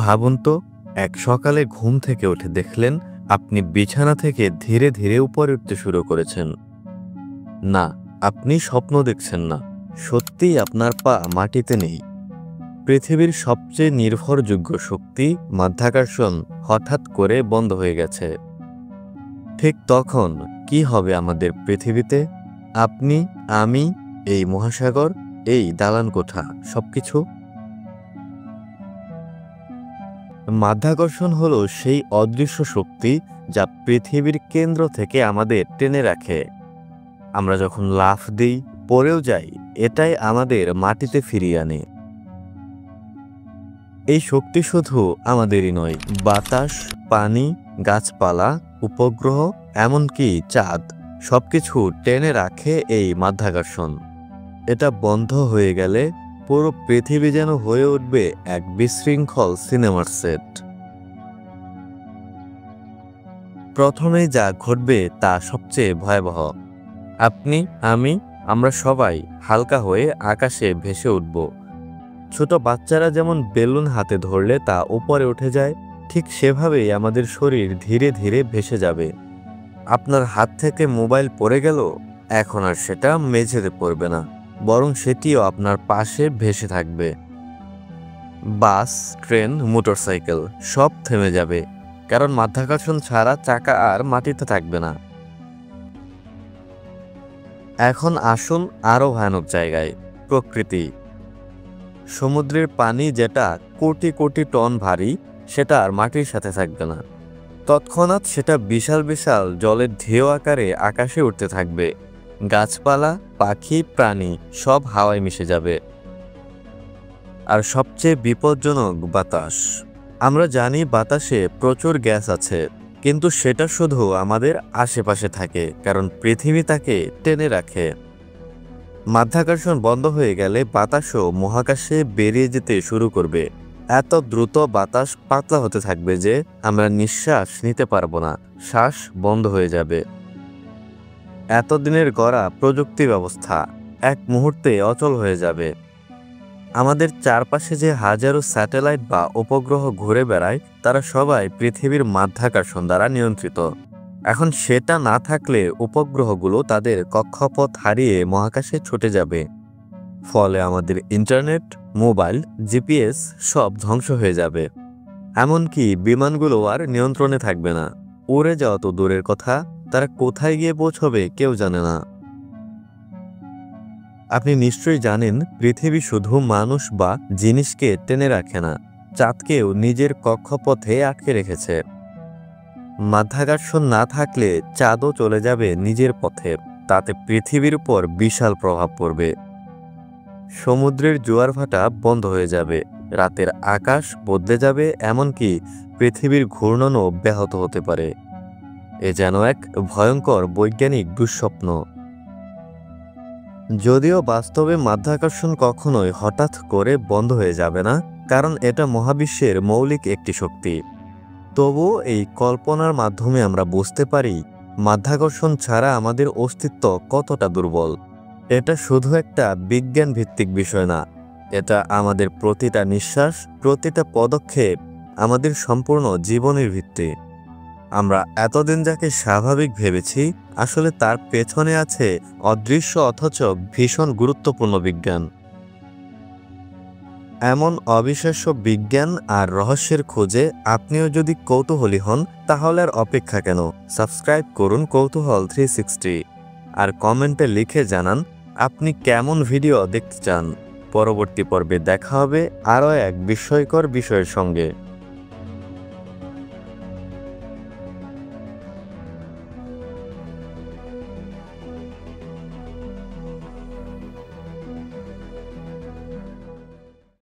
ভাবুন তো, এক সকালে ঘুম থেকে উঠে দেখলেন আপনি বিছানা থেকে ধীরে ধীরে উপরে উঠতে শুরু করেছেন। না, আপনি স্বপ্ন দেখছেন না, সত্যিই আপনার পা মাটিতে নেই। পৃথিবীর সবচেয়ে নির্ভরযোগ্য শক্তি মাধ্যাকর্ষণ হঠাৎ করে বন্ধ হয়ে গেছে। ঠিক তখন কি হবে আমাদের পৃথিবীতে? আপনি, আমি, এই মহাসাগর, এই দালান কোঠা, সবকিছু? মাধ্যাকর্ষণ হলো সেই অদৃশ্য শক্তি যা পৃথিবীর কেন্দ্র থেকে আমাদের টেনে রাখে। আমরা যখন লাফ দিই, পড়েও যাই, এটাই আমাদের মাটিতে ফিরিয়ে আনে। এই শক্তি শুধু আমাদেরই নয়, বাতাস, পানি, গাছপালা, উপগ্রহ, এমনকি চাঁদ, সবকিছু টেনে রাখে এই মাধ্যাকর্ষণ। এটা বন্ধ হয়ে গেলে পুরো পৃথিবী যেন হয়ে উঠবে এক বিশৃঙ্খল সিনেমার সেট। প্রথমেই যা ঘটবে তা সবচেয়ে ভয়াবহ। আপনি, আমি, আমরা সবাই হালকা হয়ে আকাশে ভেসে উঠব। ছোট বাচ্চারা যেমন বেলুন হাতে ধরলে তা উপরে উঠে যায়, ঠিক সেভাবেই আমাদের শরীর ধীরে ধীরে ভেসে যাবে। আপনার হাত থেকে মোবাইল পড়ে গেল, এখন আর সেটা মেঝেতে পড়বে না, বরং সেটিও আপনার পাশে ভেসে থাকবে। বাস, ট্রেন, মোটরসাইকেল সব থেমে যাবে, কারণ মাধ্যাকর্ষণ ছাড়া চাকা আর মাটিতে থাকবে না। এখন আসুন আরও ভয়ানক জায়গায়, প্রকৃতি। সমুদ্রের পানি যেটা কোটি কোটি টন ভারী, সেটা আর মাটির সাথে থাকবে না। তৎক্ষণাৎ সেটা বিশাল বিশাল জলের ঢেউ আকারে আকাশে উঠতে থাকবে। গাছপালা, পাখি, প্রাণী সব হাওয়ায় মিশে যাবে। আর সবচেয়ে বিপজ্জনক বাতাস। আমরা জানি বাতাসে প্রচুর গ্যাস আছে, কিন্তু সেটা শুধু আমাদের আশেপাশে থাকে, কারণ পৃথিবী তাকে টেনে রাখে। মাধ্যাকর্ষণ বন্ধ হয়ে গেলে বাতাসও মহাকাশে বেরিয়ে যেতে শুরু করবে। এত দ্রুত বাতাস পাতলা হতে থাকবে যে আমরা নিঃশ্বাস নিতে পারবো না, শ্বাস বন্ধ হয়ে যাবে। এতদিনের গড়া প্রযুক্তি ব্যবস্থা এক মুহূর্তে অচল হয়ে যাবে। আমাদের চারপাশে যে হাজারো স্যাটেলাইট বা উপগ্রহ ঘুরে বেড়ায়, তারা সবাই পৃথিবীর মাধ্যাকর্ষণ দ্বারা নিয়ন্ত্রিত। এখন সেটা না থাকলে উপগ্রহগুলো তাদের কক্ষপথ হারিয়ে মহাকাশে ছুটে যাবে। ফলে আমাদের ইন্টারনেট, মোবাইল, জিপিএস সব ধ্বংস হয়ে যাবে। এমনকি বিমানগুলো আর নিয়ন্ত্রণে থাকবে না। উড়ে যাওয়া তো দূরের কথা, তারা কোথায় গিয়ে পৌঁছবে কেউ জানে না। আপনি নিশ্চয়ই জানেন, পৃথিবী শুধু মানুষ বা জিনিসকে টেনে রাখে না, চাঁদকেও নিজের কক্ষপথে আটকে রেখেছে। মাধ্যাকর্ষণ না থাকলে চাঁদও চলে যাবে নিজের পথে, তাতে পৃথিবীর উপর বিশাল প্রভাব পড়বে। সমুদ্রের জোয়ার ভাটা বন্ধ হয়ে যাবে, রাতের আকাশ বদলে যাবে, এমনকি পৃথিবীর ঘূর্ণনও ব্যাহত হতে পারে। এ যেন এক ভয়ঙ্কর বৈজ্ঞানিক দুঃস্বপ্ন। যদিও বাস্তবে মাধ্যাকর্ষণ কখনোই হঠাৎ করে বন্ধ হয়ে যাবে না, কারণ এটা মহাবিশ্বের মৌলিক একটি শক্তি। তবুও এই কল্পনার মাধ্যমে আমরা বুঝতে পারি মাধ্যাকর্ষণ ছাড়া আমাদের অস্তিত্ব কতটা দুর্বল। এটা শুধু একটা বিজ্ঞান ভিত্তিক বিষয় না, এটা আমাদের প্রতিটা নিঃশ্বাস, প্রতিটা পদক্ষেপ, আমাদের সম্পূর্ণ জীবনের ভিত্তি। আমরা এতদিন যাকে স্বাভাবিক ভেবেছি, আসলে তার পেছনে আছে অদৃশ্য অথচ ভীষণ গুরুত্বপূর্ণ বিজ্ঞান। এমন অবিশ্বাস্য বিজ্ঞান আর রহস্যের খোঁজে আপনিও যদি কৌতূহলী হন, তাহলে আর অপেক্ষা কেন? সাবস্ক্রাইব করুন কৌতূহল 360 আর কমেন্টে লিখে জানান আপনি কেমন ভিডিও দেখতে চান। পরবর্তী পর্বে দেখা হবে আরও এক বিস্ময়কর বিষয়ের সঙ্গে।